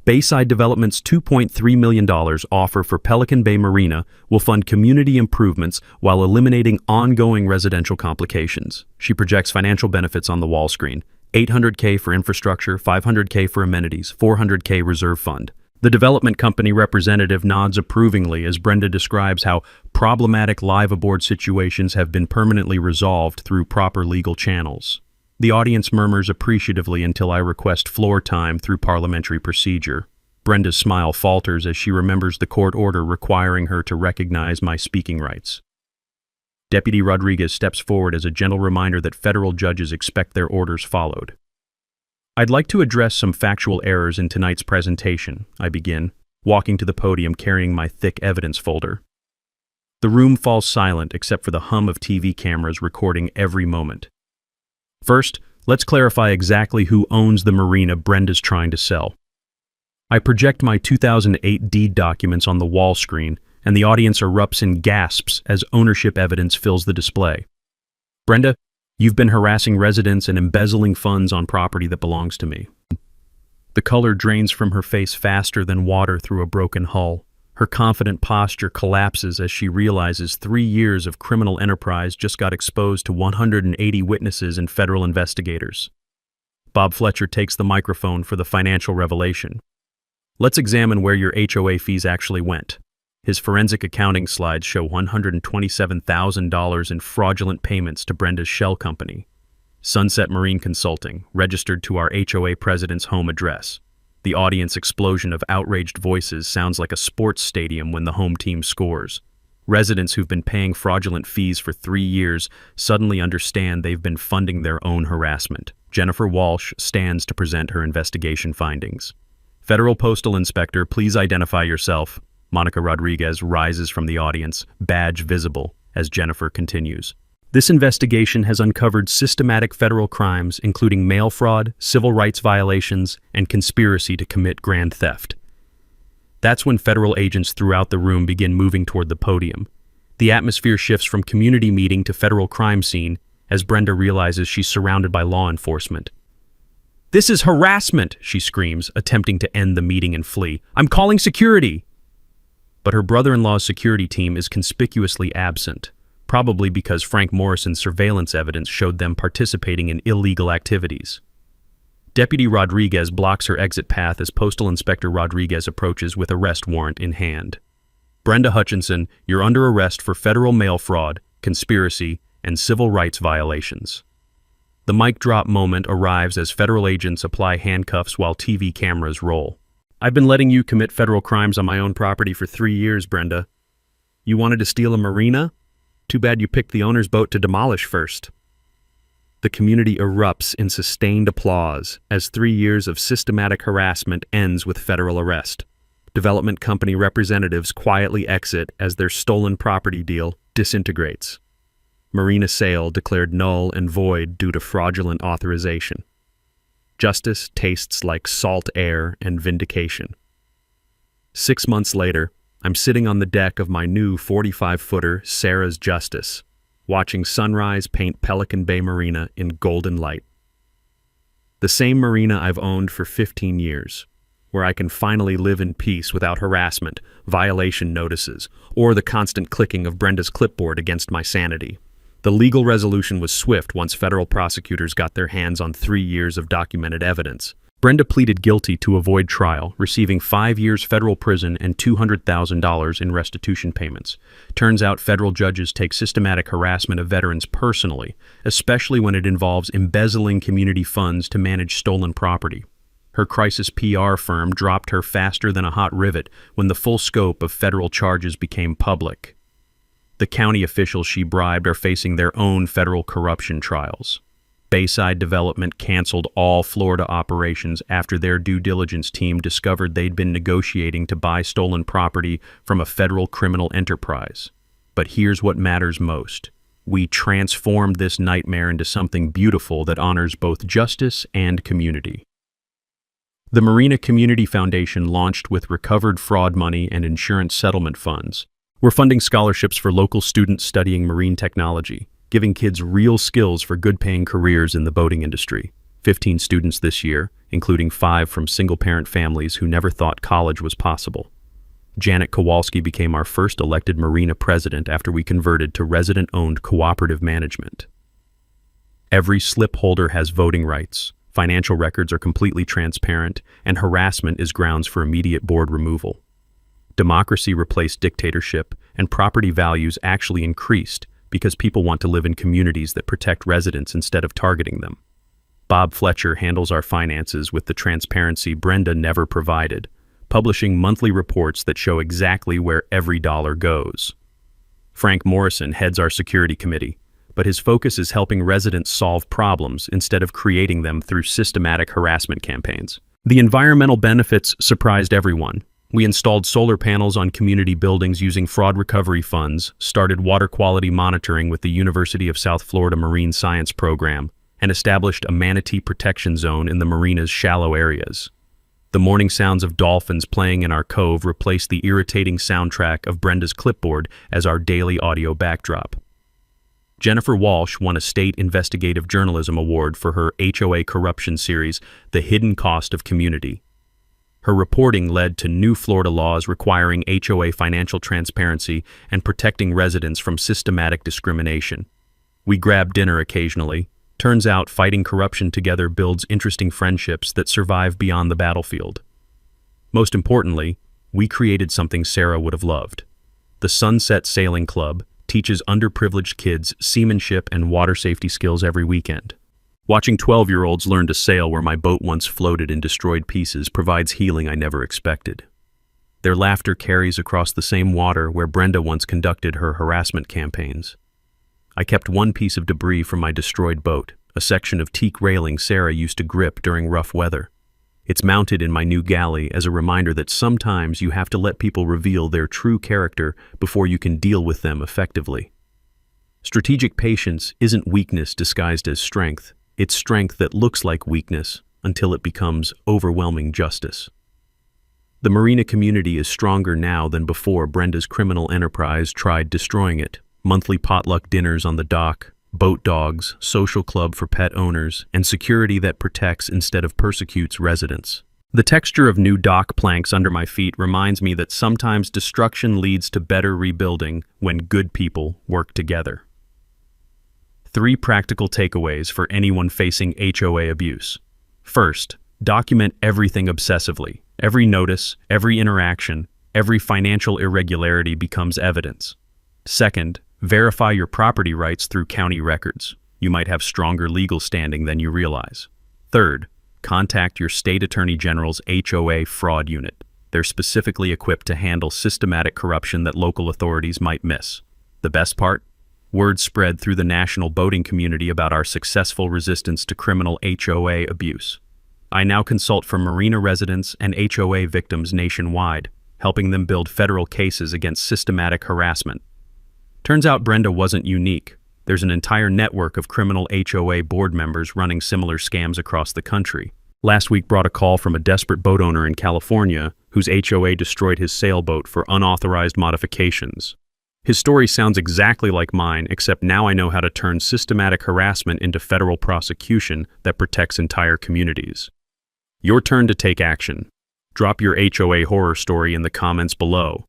Bayside Development's $2.3 million offer for Pelican Bay Marina will fund community improvements while eliminating ongoing residential complications. She projects financial benefits on the wall screen: $800K for infrastructure, $500K for amenities, $400K reserve fund. The development company representative nods approvingly as Brenda describes how problematic live aboard situations have been permanently resolved through proper legal channels. The audience murmurs appreciatively until I request floor time through parliamentary procedure. Brenda's smile falters as she remembers the court order requiring her to recognize my speaking rights. Deputy Rodriguez steps forward as a gentle reminder that federal judges expect their orders followed. I'd like to address some factual errors in tonight's presentation, I begin, walking to the podium carrying my thick evidence folder. The room falls silent except for the hum of TV cameras recording every moment. First, let's clarify exactly who owns the marina Brenda's trying to sell. I project my 2008 deed documents on the wall screen, and the audience erupts in gasps as ownership evidence fills the display. Brenda, you've been harassing residents and embezzling funds on property that belongs to me. The color drains from her face faster than water through a broken hull. Her confident posture collapses as she realizes 3 years of criminal enterprise just got exposed to 180 witnesses and federal investigators. Bob Fletcher takes the microphone for the financial revelation. Let's examine where your HOA fees actually went. His forensic accounting slides show $127,000 in fraudulent payments to Brenda's shell company, Sunset Marine Consulting, registered to our HOA president's home address. The audience explosion of outraged voices sounds like a sports stadium when the home team scores. Residents who've been paying fraudulent fees for 3 years suddenly understand they've been funding their own harassment. Jennifer Walsh stands to present her investigation findings. Federal Postal Inspector, please identify yourself. Monica Rodriguez rises from the audience, badge visible, as Jennifer continues. This investigation has uncovered systematic federal crimes, including mail fraud, civil rights violations, and conspiracy to commit grand theft. That's when federal agents throughout the room begin moving toward the podium. The atmosphere shifts from community meeting to federal crime scene as Brenda realizes she's surrounded by law enforcement. "This is harassment," she screams, attempting to end the meeting and flee. "I'm calling security!" But her brother-in-law's security team is conspicuously absent, probably because Frank Morrison's surveillance evidence showed them participating in illegal activities. Deputy Rodriguez blocks her exit path as Postal Inspector Rodriguez approaches with arrest warrant in hand. "Brenda Hutchinson, you're under arrest for federal mail fraud, conspiracy, and civil rights violations." The mic drop moment arrives as federal agents apply handcuffs while TV cameras roll. "I've been letting you commit federal crimes on my own property for 3 years, Brenda. You wanted to steal a marina? Too bad you picked the owner's boat to demolish first." The community erupts in sustained applause as 3 years of systematic harassment ends with federal arrest. Development company representatives quietly exit as their stolen property deal disintegrates. Marina sale declared null and void due to fraudulent authorization. Justice tastes like salt air and vindication. 6 months later, I'm sitting on the deck of my new 45-footer Sarah's Justice, watching sunrise paint Pelican Bay Marina in golden light. The same marina I've owned for 15 years, where I can finally live in peace without harassment, violation notices, or the constant clicking of Brenda's clipboard against my sanity. The legal resolution was swift once federal prosecutors got their hands on 3 years of documented evidence. Brenda pleaded guilty to avoid trial, receiving 5 years federal prison and $200,000 in restitution payments. Turns out federal judges take systematic harassment of veterans personally, especially when it involves embezzling community funds to manage stolen property. Her crisis PR firm dropped her faster than a hot rivet when the full scope of federal charges became public. The county officials she bribed are facing their own federal corruption trials. Bayside Development canceled all Florida operations after their due diligence team discovered they'd been negotiating to buy stolen property from a federal criminal enterprise. But here's what matters most. We transformed this nightmare into something beautiful that honors both justice and community. The Marina Community Foundation launched with recovered fraud money and insurance settlement funds. We're funding scholarships for local students studying marine technology, giving kids real skills for good-paying careers in the boating industry. 15 students this year, including 5 from single-parent families who never thought college was possible. Janet Kowalski became our first elected Marina president after we converted to resident-owned cooperative management. Every slip holder has voting rights, financial records are completely transparent, and harassment is grounds for immediate board removal. Democracy replaced dictatorship, and property values actually increased because people want to live in communities that protect residents instead of targeting them. Bob Fletcher handles our finances with the transparency Brenda never provided, publishing monthly reports that show exactly where every dollar goes. Frank Morrison heads our security committee, but his focus is helping residents solve problems instead of creating them through systematic harassment campaigns. The environmental benefits surprised everyone. We installed solar panels on community buildings using fraud recovery funds, started water quality monitoring with the University of South Florida Marine Science Program, and established a manatee protection zone in the marina's shallow areas. The morning sounds of dolphins playing in our cove replaced the irritating soundtrack of Brenda's clipboard as our daily audio backdrop. Jennifer Walsh won a State Investigative Journalism Award for her HOA corruption series, The Hidden Cost of Community. Her reporting led to new Florida laws requiring HOA financial transparency and protecting residents from systematic discrimination. We grab dinner occasionally, Turns out fighting corruption together builds interesting friendships that survive beyond the battlefield. Most importantly, we created something Sarah would have loved. The Sunset Sailing Club teaches underprivileged kids seamanship and water safety skills every weekend. Watching 12-year-olds learn to sail where my boat once floated in destroyed pieces provides healing I never expected. Their laughter carries across the same water where Brenda once conducted her harassment campaigns. I kept one piece of debris from my destroyed boat, a section of teak railing Sarah used to grip during rough weather. It's mounted in my new galley as a reminder that sometimes you have to let people reveal their true character before you can deal with them effectively. Strategic patience isn't weakness disguised as strength. It's strength that looks like weakness until it becomes overwhelming justice. The Marina community is stronger now than before Brenda's criminal enterprise tried destroying it. Monthly potluck dinners on the dock, boat dogs, social club for pet owners, and security that protects instead of persecutes residents. The texture of new dock planks under my feet reminds me that sometimes destruction leads to better rebuilding when good people work together. 3 practical takeaways for anyone facing HOA abuse. First, document everything obsessively. Every notice, every interaction, every financial irregularity becomes evidence. Second, verify your property rights through county records. You might have stronger legal standing than you realize. Third, contact your state attorney general's HOA fraud unit. They're specifically equipped to handle systematic corruption that local authorities might miss. The best part? Word spread through the national boating community about our successful resistance to criminal HOA abuse. I now consult for Marina residents and HOA victims nationwide, helping them build federal cases against systematic harassment. Turns out Brenda wasn't unique. There's an entire network of criminal HOA board members running similar scams across the country. Last week brought a call from a desperate boat owner in California whose HOA destroyed his sailboat for unauthorized modifications. His story sounds exactly like mine, except now I know how to turn systematic harassment into federal prosecution that protects entire communities. Your turn to take action. Drop your HOA horror story in the comments below.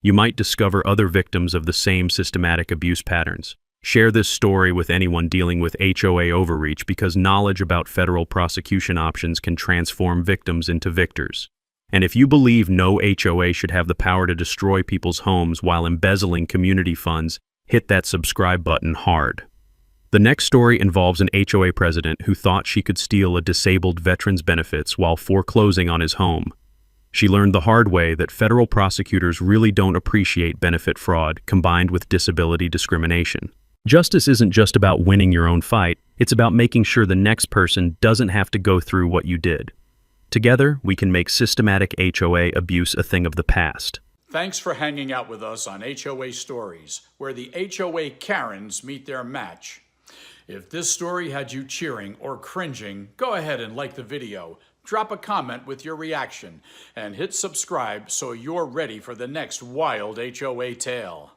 You might discover other victims of the same systematic abuse patterns. Share this story with anyone dealing with HOA overreach because knowledge about federal prosecution options can transform victims into victors. And if you believe no HOA should have the power to destroy people's homes while embezzling community funds, hit that subscribe button hard. The next story involves an HOA president who thought she could steal a disabled veteran's benefits while foreclosing on his home. She learned the hard way that federal prosecutors really don't appreciate benefit fraud combined with disability discrimination. Justice isn't just about winning your own fight, it's about making sure the next person doesn't have to go through what you did. Together, we can make systematic HOA abuse a thing of the past. Thanks for hanging out with us on HOA Stories, where the HOA Karens meet their match. If this story had you cheering or cringing, go ahead and like the video, drop a comment with your reaction, and hit subscribe so you're ready for the next wild HOA tale.